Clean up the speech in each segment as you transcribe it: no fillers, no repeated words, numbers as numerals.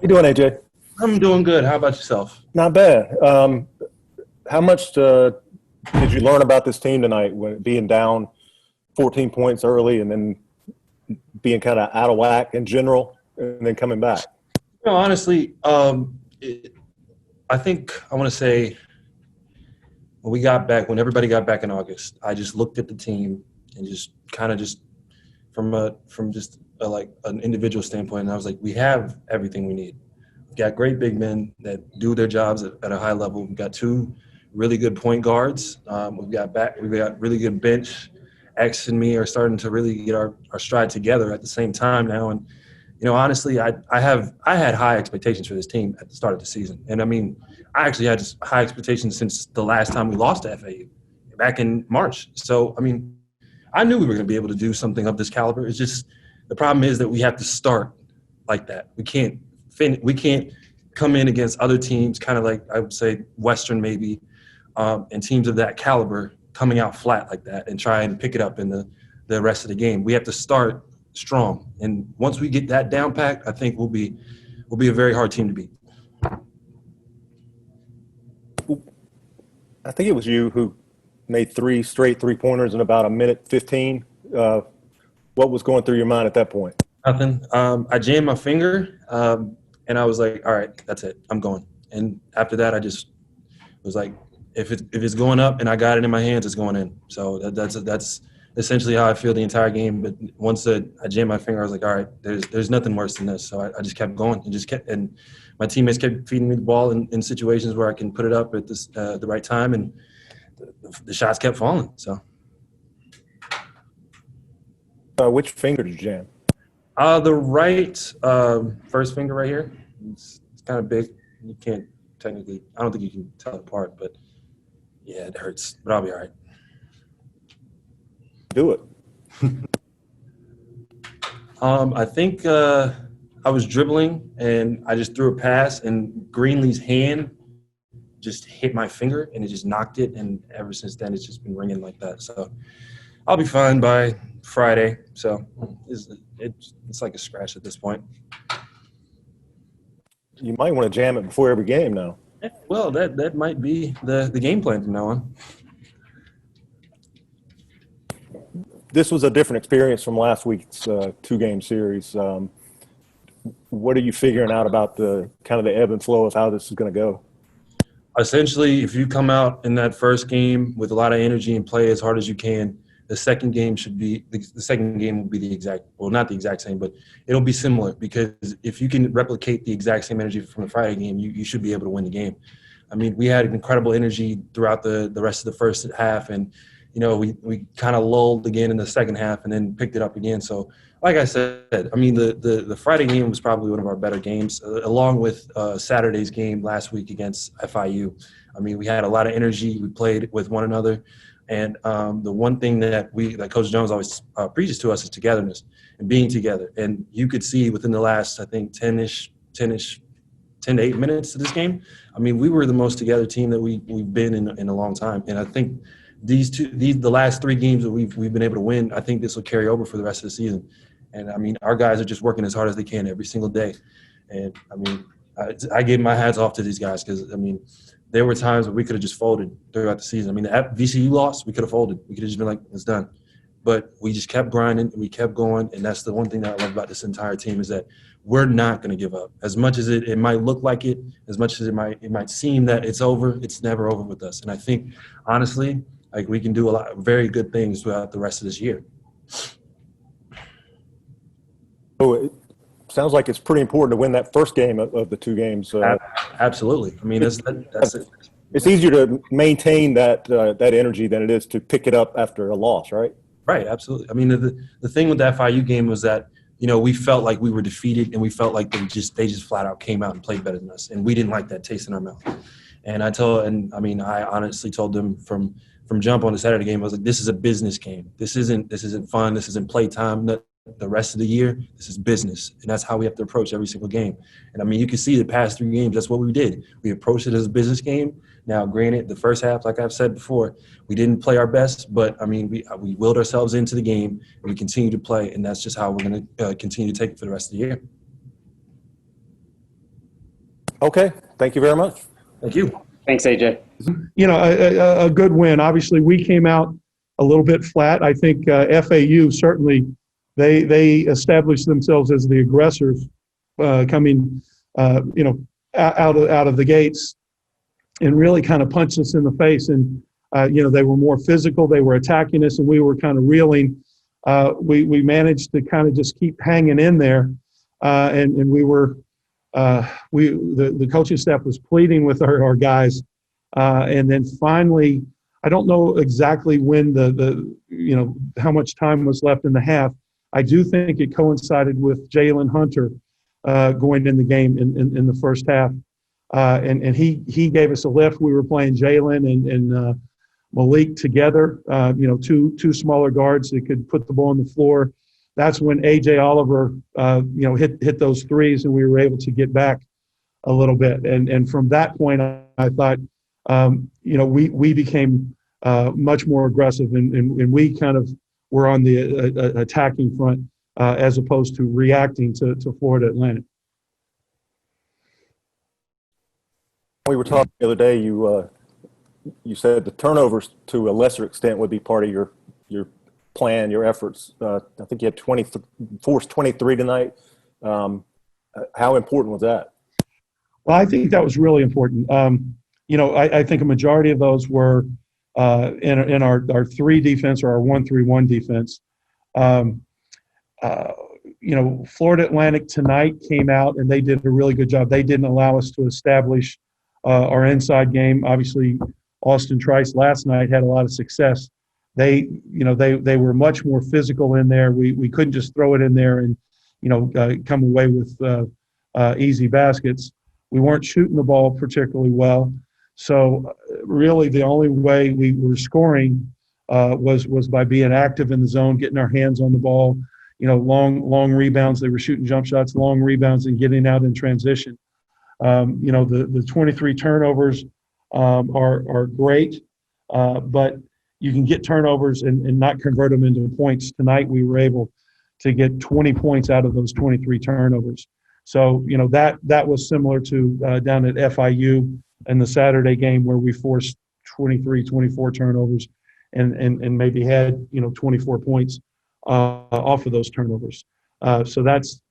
You doing, AJ? I'm doing good. How about yourself? Not bad. How much did you learn about this team tonight, when being down 14 points early and then being kind of out of whack in general, and then coming back? Honestly, I think I want to say when everybody got back in August, I just looked at the team and just kind of just from just like an individual standpoint, and I was like, we have everything we need. We've got great big men that do their jobs at a high level. We've got two really good point guards. We've got really good bench. X and me are starting to really get our stride together at the same time now. And honestly, I had high expectations for this team at the start of the season, and I mean, I actually had just high expectations since the last time we lost to FAU back in March. So I mean, I knew we were going to be able to do something of this caliber. It's just the problem is that we have to start like that. We can't come in against other teams, kind of like I would say Western maybe, and teams of that caliber coming out flat like that and try and pick it up in the rest of the game. We have to start strong, and once we get that down packed, I think we'll be a very hard team to beat. I think it was you who made three straight three-pointers in about a minute 15. What was going through your mind at that point? Nothing. I jammed my finger, and I was like, all right, that's it. I'm going. And after that, I just was like, if it's going up and I got it in my hands, it's going in. So that's essentially how I feel the entire game. But once I jammed my finger, I was like, all right, there's nothing worse than this. So I just kept going and my teammates kept feeding me the ball in situations where I can put it up at the right time, and the shots kept falling. So. Which finger did you jam? The right first finger right here. It's kind of big. You can't technically. I don't think you can tell it apart, but yeah, it hurts. But I'll be all right. Do it. I think I was dribbling and I just threw a pass, and Greenlee's hand just hit my finger and it just knocked it. And ever since then, it's just been ringing like that. So I'll be fine by Friday. So it's like a scratch at this point. You might want to jam it before every game now. Well, that might be the game plan from now on. This was a different experience from last week's two-game series. What are you figuring out about the kind of the ebb and flow of how this is going to go? Essentially, if you come out in that first game with a lot of energy and play as hard as you can, the second game will be not the exact same, but it'll be similar, because if you can replicate the exact same energy from the Friday game, you should be able to win the game. I mean, we had incredible energy throughout the rest of the first half, and we kind of lulled again in the second half and then picked it up again. So like I said, I mean, the Friday game was probably one of our better games, along with Saturday's game last week against FIU. I mean, we had a lot of energy. We played with one another. And the one thing that Coach Jones always preaches to us is togetherness and being together. And you could see within the last, I think, 10 to 8 minutes of this game, I mean, we were the most together team that we've been in a long time. And I think the last three games that we've been able to win, I think this will carry over for the rest of the season. And I mean, our guys are just working as hard as they can every single day. And I mean, I gave my hats off to these guys, because I mean, there were times where we could have just folded throughout the season. I mean, the VCU loss, we could have folded. We could have just been like, it's done. But we just kept grinding, and we kept going, and that's the one thing that I love about this entire team, is that we're not going to give up. As much as it might look like it, as much as it might seem that it's over, it's never over with us. And I think, honestly, like, we can do a lot of very good things throughout the rest of this year. Oh, it sounds like it's pretty important to win that first game of the two games. Absolutely. I mean, that's it. It's easier to maintain that energy than it is to pick it up after a loss, right? Right, absolutely. I mean, the thing with that FIU game was that, we felt like we were defeated, and we felt like they just flat out came out and played better than us, and we didn't like that taste in our mouth. And I honestly told them from jump on the Saturday game, I was like, this is a business game. This isn't fun. This isn't playtime. The rest of the year, this is business, and that's how we have to approach every single game. And I mean, you can see the past three games, that's what we did. We approached it as a business game. Now, granted, the first half, like I've said before, we didn't play our best, but I mean, we willed ourselves into the game, and we continue to play, and that's just how we're going to continue to take it for the rest of the year. Okay, thank you very much. Thank you. Thanks, AJ. A good win. Obviously, we came out a little bit flat. I think FAU certainly they established themselves as the aggressors coming out of the gates and really kind of punched us in the face. And they were more physical. They were attacking us, and we were kind of reeling. We managed to kind of just keep hanging in there, and we were. The coaching staff was pleading with our guys, and then finally, I don't know exactly when how much time was left in the half. I do think it coincided with Jalen Hunter going in the game in the first half, and he gave us a lift. We were playing Jalen and Malik together, two smaller guards that could put the ball on the floor. That's when A.J. Oliver, hit those threes, and we were able to get back a little bit. And from that point, I thought, we became much more aggressive, and we kind of were on the attacking front as opposed to reacting to Florida Atlantic. We were talking the other day. You said the turnovers to a lesser extent would be part of your plan, your efforts. I think you had forced 23 tonight. How important was that? Well, I think that was really important. I think a majority of those were in our 3 defense or our 1-3-1 defense. Florida Atlantic tonight came out and they did a really good job. They didn't allow us to establish our inside game. Obviously, Austin Trice last night had a lot of success. They were much more physical in there. We couldn't just throw it in there and, come away with easy baskets. We weren't shooting the ball particularly well. So really the only way we were scoring was by being active in the zone, getting our hands on the ball, long rebounds. They were shooting jump shots, long rebounds, and getting out in transition. The 23 turnovers are great, but you can get turnovers and not convert them into points. Tonight we were able to get 20 points out of those 23 turnovers. So, that was similar to down at FIU in the Saturday game where we forced 23, 24 turnovers and maybe had, 24 points off of those turnovers. So that's,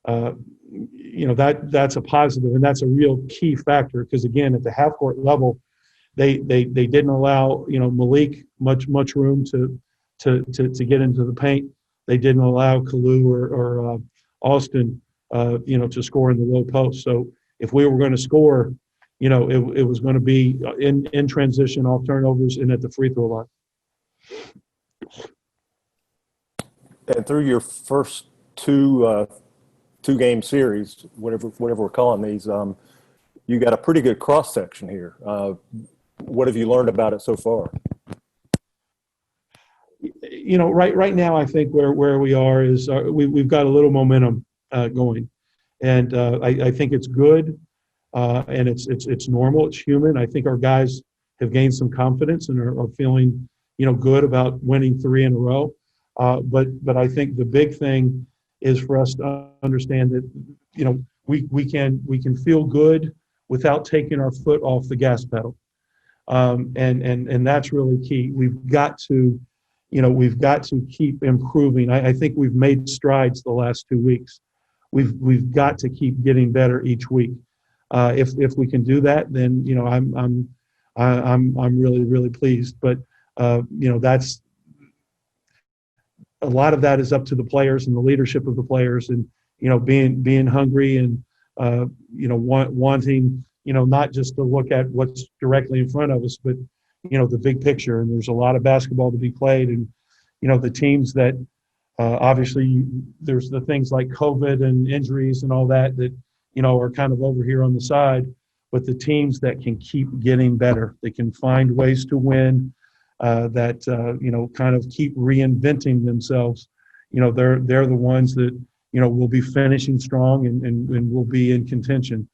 that's a positive, and that's a real key factor because, again, at the half-court level, they didn't allow, Malik much room to get into the paint. They didn't allow Kalu or Austin, to score in the low post. So if we were going to score, it was going to be in transition, off turnovers, and at the free throw line. And through your first two-game series, whatever we're calling these, you got a pretty good cross section here. What have you learned about it so far? Right now, I think where we are is we've got a little momentum going, and I think it's good, and it's normal, it's human. I think our guys have gained some confidence and are feeling good about winning 3 in a row. But I think the big thing is for us to understand that we can feel good without taking our foot off the gas pedal, and that's really key. We've got to keep improving. I think we've made strides the last 2 weeks. We've got to keep getting better each week. If we can do that, then I'm really pleased. But that's a lot of that is up to the players and the leadership of the players, and being hungry and wanting not just to look at what's directly in front of us, but the big picture. And there's a lot of basketball to be played, and the teams that obviously there's the things like COVID and injuries and all that are kind of over here on the side, but the teams that can keep getting better, they can find ways to win, that kind of keep reinventing themselves. They're the ones that will be finishing strong and will be in contention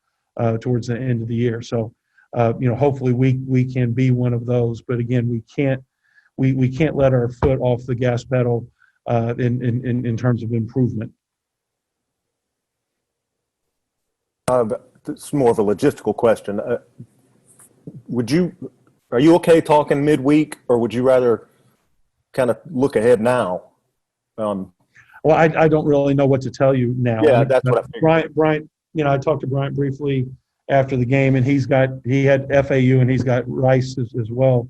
towards the end of the year. So hopefully we can be one of those, but again, we can't let our foot off the gas pedal in terms of improvement. it's more of a logistical question. Are you okay talking midweek, or would you rather kind of look ahead now? Well, I don't really know what to tell you now. Yeah, that's what I figured. Bryant, I talked to Bryant briefly after the game, and he had FAU and he's got Rice as well.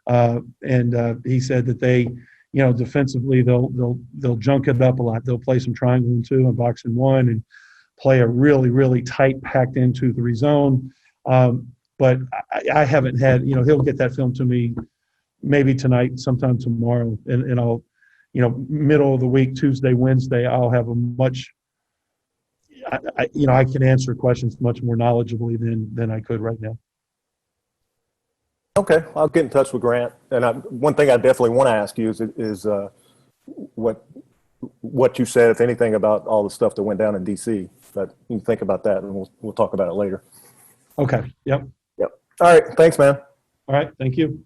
And he said that they, defensively they'll junk it up a lot. They'll play some triangle and 2 and box and 1 and play a really, really tight, packed in 2-3 zone. But I haven't had, he'll get that film to me maybe tonight, sometime tomorrow, and I'll, middle of the week, Tuesday, Wednesday, I'll have a much, I can answer questions much more knowledgeably than I could right now. Okay, I'll get in touch with Grant. And one thing I definitely want to ask you is what you said, if anything, about all the stuff that went down in D.C. But you can think about that, and we'll talk about it later. Okay. Yep. All right. Thanks, man. All right. Thank you.